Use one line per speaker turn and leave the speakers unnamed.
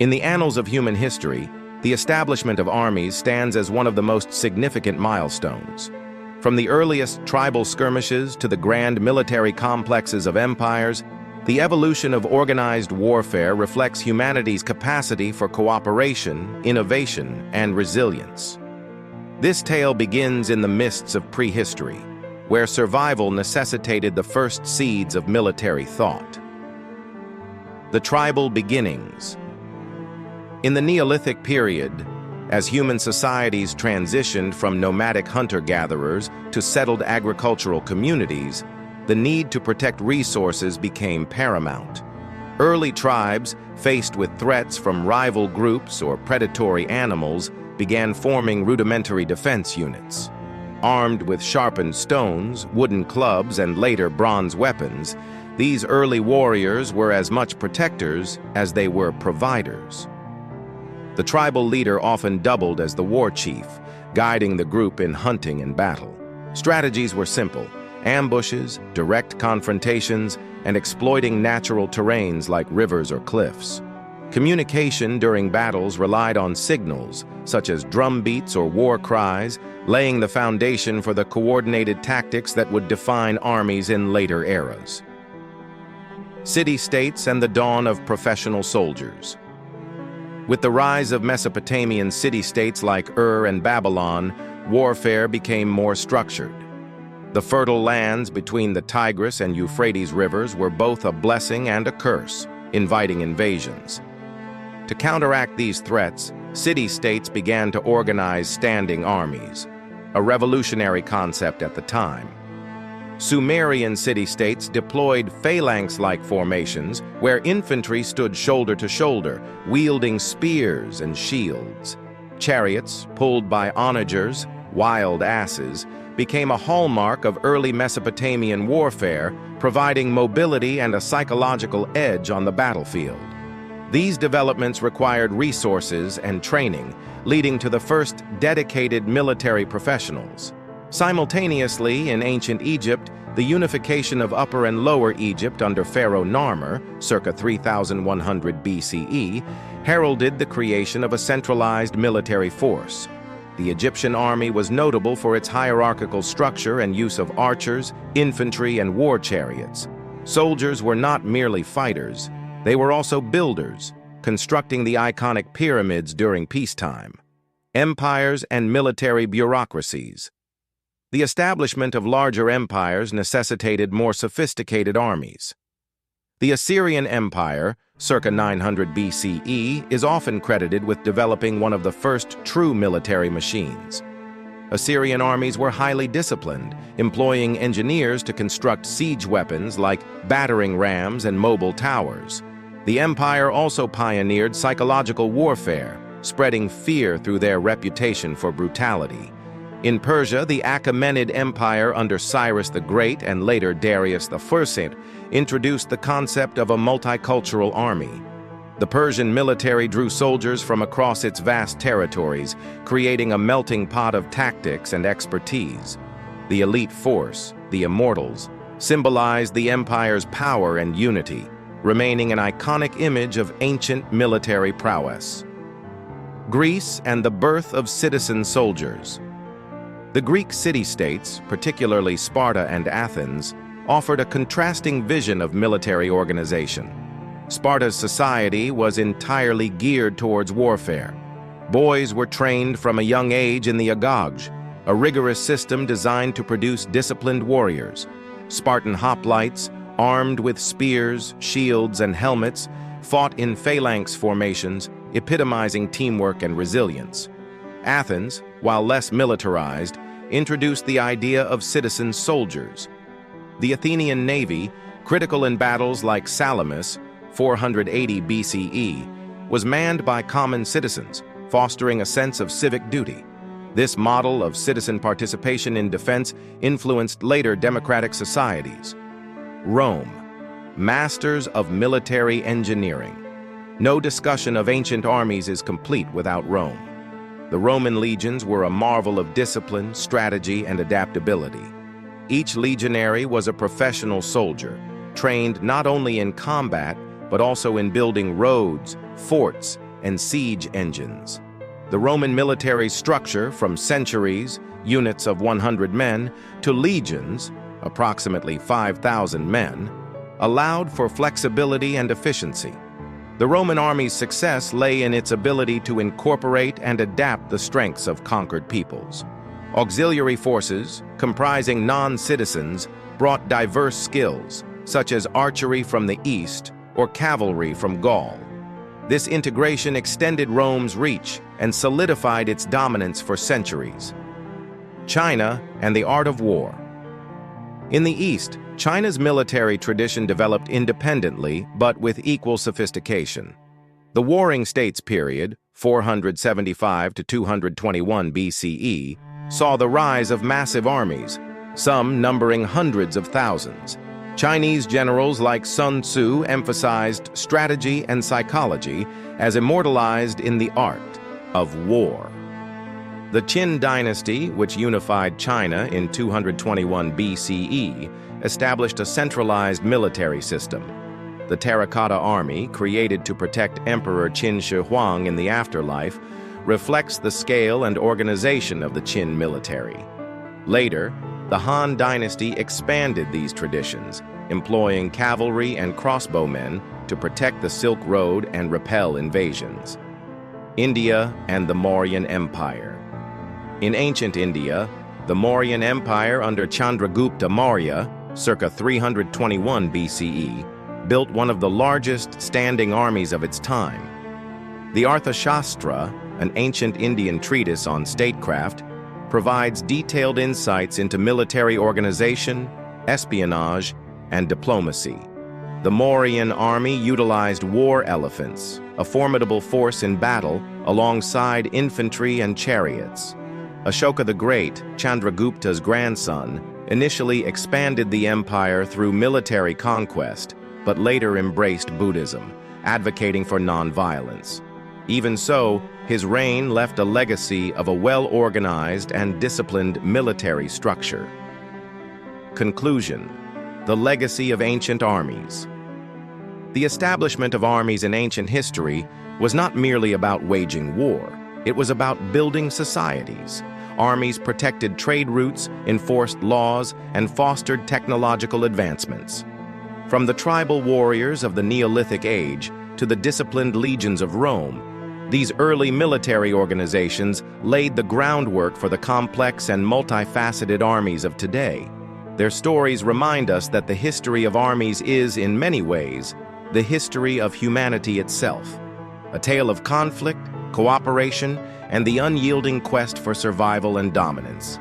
In the annals of human history, the establishment of armies stands as one of the most significant milestones. From the earliest tribal skirmishes to the grand military complexes of empires, the evolution of organized warfare reflects humanity's capacity for cooperation, innovation, and resilience. This tale begins in the mists of prehistory, where survival necessitated the first seeds of military thought. The tribal beginnings. In the Neolithic period, as human societies transitioned from nomadic hunter-gatherers to settled agricultural communities, the need to protect resources became paramount. Early tribes, faced with threats from rival groups or predatory animals, began forming rudimentary defense units. Armed with sharpened stones, wooden clubs, and later bronze weapons, these early warriors were as much protectors as they were providers. The tribal leader often doubled as the war chief, guiding the group in hunting and battle. Strategies were simple: ambushes, direct confrontations, and exploiting natural terrains like rivers or cliffs. Communication during battles relied on signals, such as drum beats or war cries, laying the foundation for the coordinated tactics that would define armies in later eras. City-states and the dawn of professional soldiers. With the rise of Mesopotamian city-states like Ur and Babylon, warfare became more structured. The fertile lands between the Tigris and Euphrates rivers were both a blessing and a curse, inviting invasions. To counteract these threats, city-states began to organize standing armies, a revolutionary concept at the time. Sumerian city-states deployed phalanx-like formations where infantry stood shoulder to shoulder, wielding spears and shields. Chariots, pulled by onagers, wild asses, became a hallmark of early Mesopotamian warfare, providing mobility and a psychological edge on the battlefield. These developments required resources and training, leading to the first dedicated military professionals. Simultaneously, in ancient Egypt, the unification of Upper and Lower Egypt under Pharaoh Narmer, circa 3100 BCE, heralded the creation of a centralized military force. The Egyptian army was notable for its hierarchical structure and use of archers, infantry, and war chariots. Soldiers were not merely fighters, they were also builders, constructing the iconic pyramids during peacetime. Empires and military bureaucracies. The establishment of larger empires necessitated more sophisticated armies. The Assyrian Empire, circa 900 BCE, is often credited with developing one of the first true military machines. Assyrian armies were highly disciplined, employing engineers to construct siege weapons like battering rams and mobile towers. The empire also pioneered psychological warfare, spreading fear through their reputation for brutality. In Persia, the Achaemenid Empire under Cyrus the Great and later Darius I introduced the concept of a multicultural army. The Persian military drew soldiers from across its vast territories, creating a melting pot of tactics and expertise. The elite force, the Immortals, symbolized the empire's power and unity, remaining an iconic image of ancient military prowess. Greece and the birth of citizen soldiers. The Greek city-states, particularly Sparta and Athens, offered a contrasting vision of military organization. Sparta's society was entirely geared towards warfare. Boys were trained from a young age in the agage, a rigorous system designed to produce disciplined warriors. Spartan hoplites, armed with spears, shields, and helmets, fought in phalanx formations, epitomizing teamwork and resilience. Athens, while less militarized, introduced the idea of citizen soldiers. The Athenian navy, critical in battles like Salamis, 480 BCE, was manned by common citizens, fostering a sense of civic duty. This model of citizen participation in defense influenced later democratic societies. Rome, masters of military engineering. No discussion of ancient armies is complete without Rome. The Roman legions were a marvel of discipline, strategy, and adaptability. Each legionary was a professional soldier, trained not only in combat, but also in building roads, forts, and siege engines. The Roman military structure, from centuries, units of 100 men, to legions, approximately 5,000 men, allowed for flexibility and efficiency. The Roman army's success lay in its ability to incorporate and adapt the strengths of conquered peoples. Auxiliary forces, comprising non-citizens, brought diverse skills, such as archery from the east or cavalry from Gaul. This integration extended Rome's reach and solidified its dominance for centuries. China and the art of war. In the East, China's military tradition developed independently but with equal sophistication. The Warring States period, 475 to 221 BCE, saw the rise of massive armies, some numbering hundreds of thousands. Chinese generals like Sun Tzu emphasized strategy and psychology as immortalized in the art of war. The Qin dynasty, which unified China in 221 BCE, established a centralized military system. The Terracotta Army, created to protect Emperor Qin Shi Huang in the afterlife, reflects the scale and organization of the Qin military. Later, the Han dynasty expanded these traditions, employing cavalry and crossbowmen to protect the Silk Road and repel invasions. India and the Mauryan Empire. In ancient India, the Mauryan Empire under Chandragupta Maurya, circa 321 BCE, built one of the largest standing armies of its time. The Arthashastra, an ancient Indian treatise on statecraft, provides detailed insights into military organization, espionage, and diplomacy. The Mauryan army utilized war elephants, a formidable force in battle, alongside infantry and chariots. Ashoka the Great, Chandragupta's grandson, initially expanded the empire through military conquest, but later embraced Buddhism, advocating for nonviolence. Even so, his reign left a legacy of a well-organized and disciplined military structure. Conclusion: the legacy of ancient armies. The establishment of armies in ancient history was not merely about waging war. It was about building societies. Armies protected trade routes, enforced laws, and fostered technological advancements. From the tribal warriors of the Neolithic age to the disciplined legions of Rome, these early military organizations laid the groundwork for the complex and multifaceted armies of today. Their stories remind us that the history of armies is, in many ways, the history of humanity itself, a tale of conflict, cooperation, and the unyielding quest for survival and dominance.